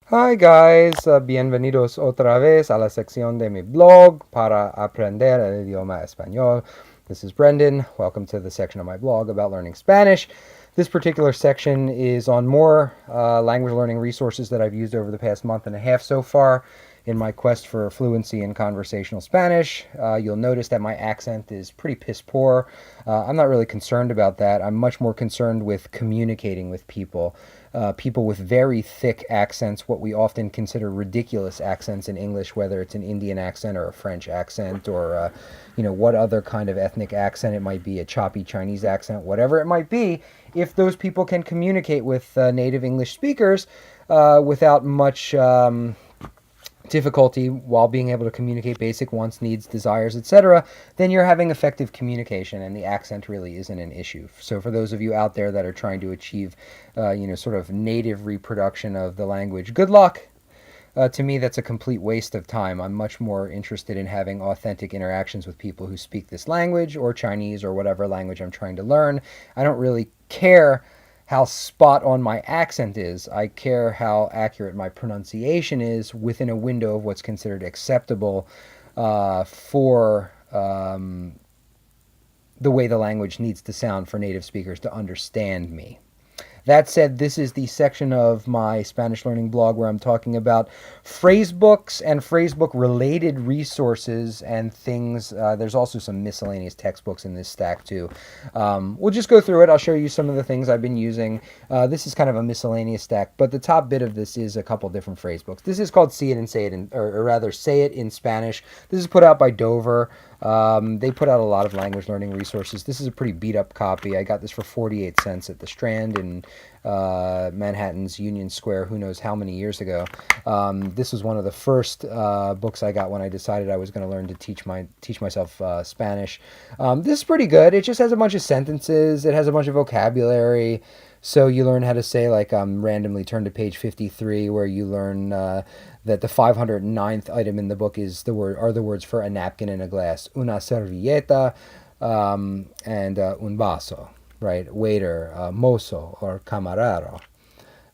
Hi guys, bienvenidos otra vez a la sección de mi blog para aprender el idioma español. This is Brendan. Welcome to the section of my blog about learning Spanish. This particular section is on more language learning resources that I've used over the past month and a half so far in my quest for fluency in conversational Spanish. You'll notice that my accent is pretty piss poor. I'm not really concerned about that. I'm much more concerned with communicating with people. People with very thick accents, what we often consider ridiculous accents in English, whether it's an Indian accent or a French accent or, what other kind of ethnic accent it might be, a choppy Chinese accent, whatever it might be. If those people can communicate with native English speakers without much difficulty while being able to communicate basic wants, needs, desires, etc., then you're having effective communication, and the accent really isn't an issue. So for those of you out there that are trying to achieve, sort of native reproduction of the language, good luck. To me, that's a complete waste of time. I'm much more interested in having authentic interactions with people who speak this language or Chinese or whatever language I'm trying to learn. I don't really care how spot on my accent is. I care how accurate my pronunciation is within a window of what's considered acceptable for the way the language needs to sound for native speakers to understand me. That said, this is the section of my Spanish learning blog where I'm talking about phrase books and phrase book related resources and things. There's also some miscellaneous textbooks in this stack too. We'll just go through it. I'll show you some of the things I've been using. This is kind of a miscellaneous stack, but the top bit of this is a couple different phrase books. This is called See It and Say It, or rather Say It in Spanish. This is put out by Dover. They put out a lot of language learning resources. This is a pretty beat up copy. I got this for 48 cents at the Strand in Manhattan's Union Square, who knows how many years ago. This was one of the first books I got when I decided I was going to learn to teach myself Spanish. This is pretty good. It just has a bunch of sentences. It has a bunch of vocabulary. So you learn how to say, like, randomly turn to page 53, where you learn that the 509th item in the book is the words for a napkin and a glass, una servilleta, and un vaso, right? Waiter, mozo, or camarero.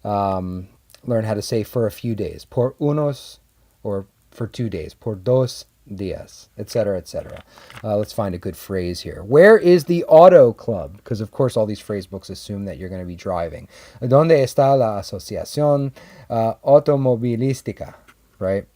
Learn how to say for a few days, por unos, or for 2 days, por dos días, etc., etc. Let's find a good phrase here. Where is the auto club? Because of course all these phrase books assume that you're going to be driving. ¿Dónde está la asociación automovilística? Right?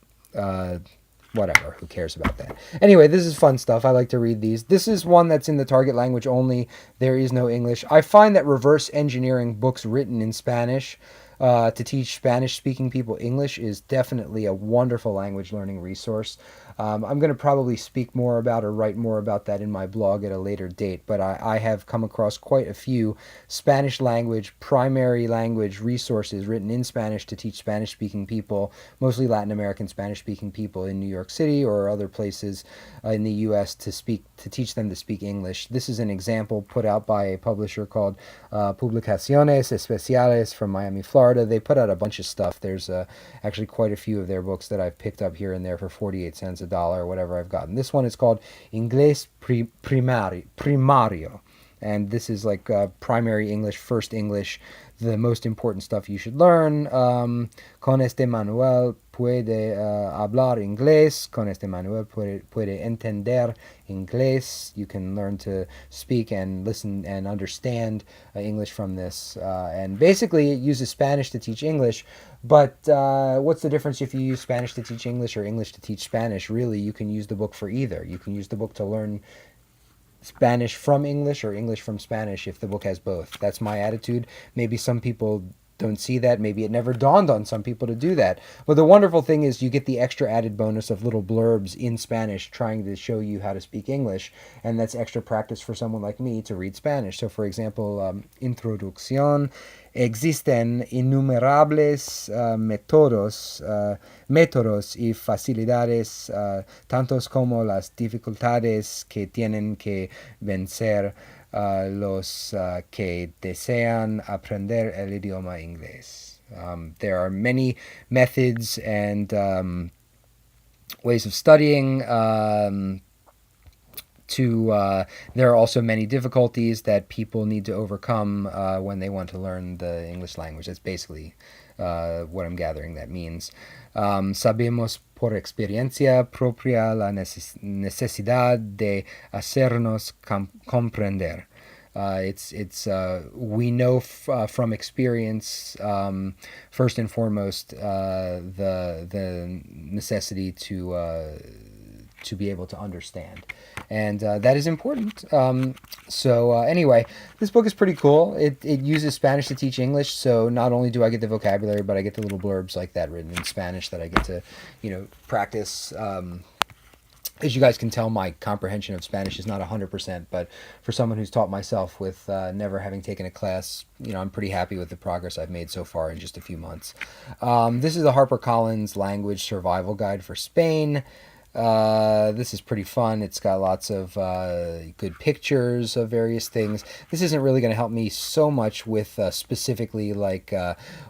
Whatever, who cares about that? Anyway, this is fun stuff. I like to read these. This is one that's in the target language only. There is no English. I find that reverse engineering books written in Spanish to teach Spanish-speaking people English is definitely a wonderful language learning resource. I'm going to probably speak more about or write more about that in my blog at a later date, but I have come across quite a few Spanish language, primary language resources written in Spanish to teach Spanish-speaking people, mostly Latin American Spanish-speaking people in New York City or other places in the U.S. to teach them to speak English. This is an example put out by a publisher called Publicaciones Especiales from Miami, Florida. They put out a bunch of stuff. There's actually quite a few of their books that I've picked up here and there for 48 cents, a dollar, or whatever I've gotten. This one is called Inglés Primario. And this is like primary English, first English, the most important stuff you should learn. Con este manual puede hablar inglés. Con este manual puede entender inglés. You can learn to speak and listen and understand English from this. And basically, it uses Spanish to teach English. But what's the difference if you use Spanish to teach English or English to teach Spanish? Really, you can use the book for either. You can use the book to learn Spanish from English or English from Spanish if the book has both. That's my attitude. Maybe some people don't see that. Maybe it never dawned on some people to do that. But the wonderful thing is you get the extra added bonus of little blurbs in Spanish trying to show you how to speak English. And that's extra practice for someone like me to read Spanish. So for example, introducción. Existen innumerables métodos y facilidades, tantos como las dificultades que tienen que vencer los que desean aprender el idioma inglés. There are many methods and ways of studying. There are also many difficulties that people need to overcome when they want to learn the English language. That's basically what I'm gathering that means. Sabemos por experiencia propia la necesidad de hacernos comprender. We know from experience, first and foremost, the necessity to be able to understand, and that is important. Anyway, this book is pretty cool. It uses Spanish to teach English, so not only do I get the vocabulary, but I get the little blurbs like that written in Spanish that I get to, practice. As you guys can tell, my comprehension of Spanish is not 100%, but for someone who's taught myself with never having taken a class, I'm pretty happy with the progress I've made so far in just a few months. This is the HarperCollins Language Survival Guide for Spain. This is pretty fun. It's got lots of good pictures of various things. This isn't really going to help me so much with specifically like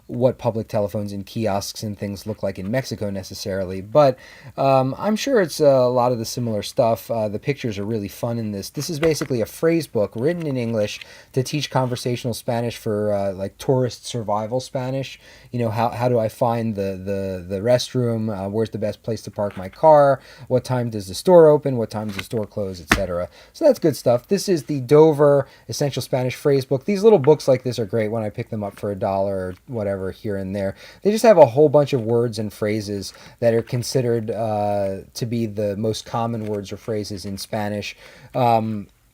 what public telephones and kiosks and things look like in Mexico necessarily, but I'm sure it's a lot of the similar stuff. The pictures are really fun in this. This is basically a phrase book written in English to teach conversational Spanish for like tourist survival Spanish. How do I find the restroom? Where's the best place to park my car? What time does the store open? What time does the store close, etc. So that's good stuff. This is the Dover Essential Spanish Phrase Book. These little books like this are great when I pick them up for $1 or whatever here and there. They just have a whole bunch of words and phrases that are considered to be the most common words or phrases in Spanish.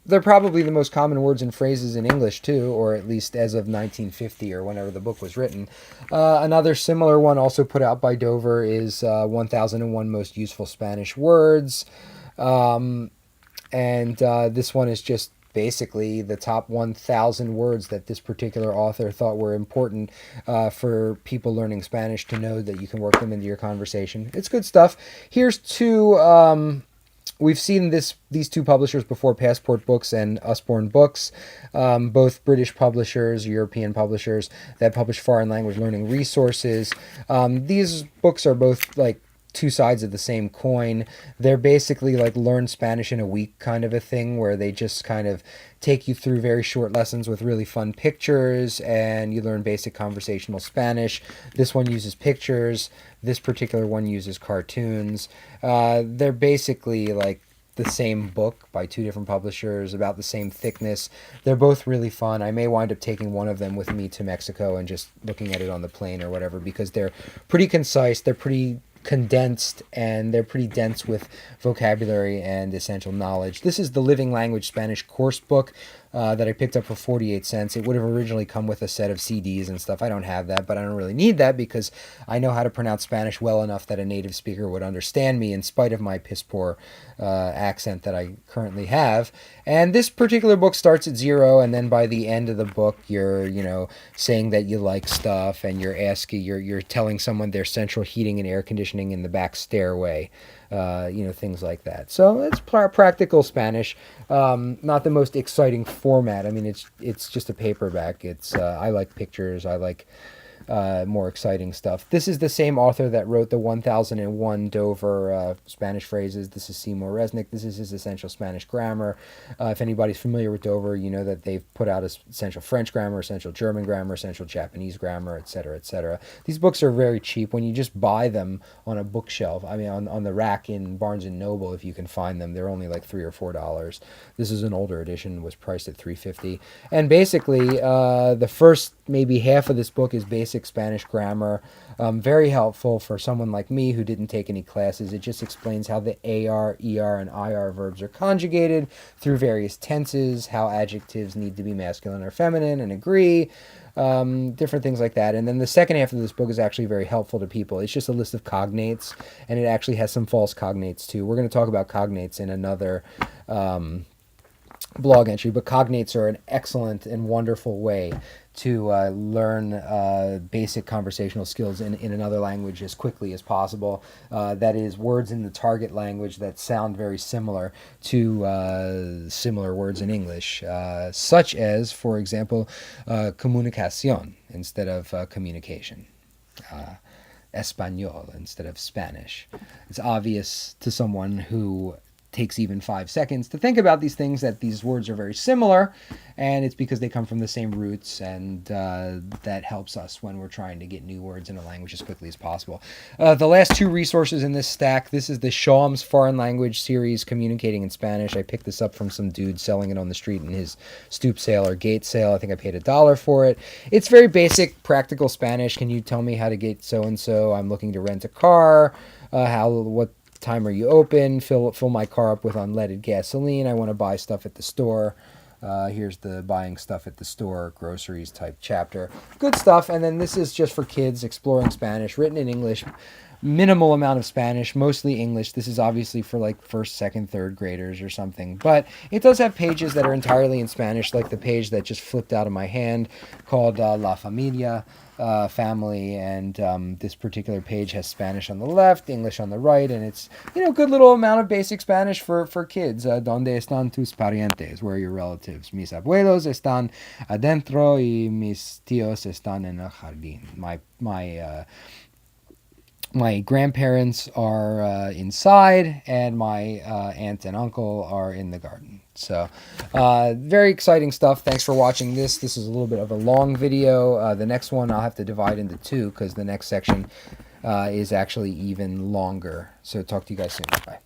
They're probably the most common words and phrases in English too, or at least as of 1950 or whenever the book was written. Another similar one also put out by Dover is 1001 Most Useful Spanish Words. And this one is just basically the top 1,000 words that this particular author thought were important for people learning Spanish to know that you can work them into your conversation. It's good stuff. Here's two... We've seen these two publishers before, Passport Books and Usborne Books, both British publishers, European publishers that publish foreign language learning resources. These books are both like two sides of the same coin. They're basically like learn Spanish in a week kind of a thing, where they just kind of take you through very short lessons with really fun pictures and you learn basic conversational Spanish. This one uses pictures. This particular one uses cartoons. They're basically like the same book by two different publishers, about the same thickness. They're both really fun. I may wind up taking one of them with me to Mexico and just looking at it on the plane or whatever, because they're pretty concise, they're pretty condensed, and they're pretty dense with vocabulary and essential knowledge. This is the Living Language Spanish course book that I picked up for 48 cents. It would have originally come with a set of CDs and stuff. I don't have that, but I don't really need that because I know how to pronounce Spanish well enough that a native speaker would understand me in spite of my piss poor accent that I currently have. And this particular book starts at 0, and then by the end of the book, you're, saying that you like stuff, and you're telling someone there's central heating and air conditioning in the back stairway. Things like that. So it's practical Spanish. Not the most exciting format. I mean, it's just a paperback. I like pictures. I like more exciting stuff. This is the same author that wrote the 1001 Dover Spanish phrases. This is Seymour Resnick. This is his Essential Spanish Grammar. If anybody's familiar with Dover, you know that they've put out Essential French Grammar, Essential German Grammar, Essential Japanese Grammar, etc., etc. These books are very cheap. When you just buy them on a bookshelf, I mean on the rack in Barnes & Noble, if you can find them, they're only like $3 or $4. This is an older edition, was priced at $3.50. And basically, the first maybe half of this book is basic Spanish grammar. Very helpful for someone like me who didn't take any classes. It just explains how the AR, ER, and IR verbs are conjugated through various tenses, how adjectives need to be masculine or feminine and agree, different things like that. And then the second half of this book is actually very helpful to people. It's just a list of cognates, and it actually has some false cognates too. We're going to talk about cognates in another blog entry, but cognates are an excellent and wonderful way to learn basic conversational skills in another language as quickly as possible. That is, words in the target language that sound very similar to similar words in English, such as, for example, comunicación instead of communication. Español instead of Spanish. It's obvious to someone who takes even 5 seconds to think about these things, that these words are very similar, and it's because they come from the same roots, and that helps us when we're trying to get new words in a language as quickly as possible. The last 2 resources in this stack, this is the Shawm's Foreign Language series, Communicating in Spanish. I picked this up from some dude selling it on the street in his stoop sale or gate sale. I think I paid $1 for it. It's very basic, practical Spanish. Can you tell me how to get so-and-so? I'm looking to rent a car. What time are you open? Fill my car up with unleaded gasoline. I want to buy stuff at the store. Here's the buying stuff at the store, groceries type chapter. Good stuff. And then this is just for kids exploring Spanish, written in English. Minimal amount of Spanish, mostly English. This is obviously for like 1st, 2nd, 3rd graders or something. But it does have pages that are entirely in Spanish, like the page that just flipped out of my hand called La Familia, family. And this particular page has Spanish on the left, English on the right. And it's, good little amount of basic Spanish for kids. Donde están tus parientes? Where are your relatives? Mis abuelos están adentro y mis tíos están en el jardín. My grandparents are inside, and my aunt and uncle are in the garden. So, very exciting stuff. Thanks for watching this. This is a little bit of a long video. The next one I'll have to divide into 2 because the next section is actually even longer. So, talk to you guys soon. Bye.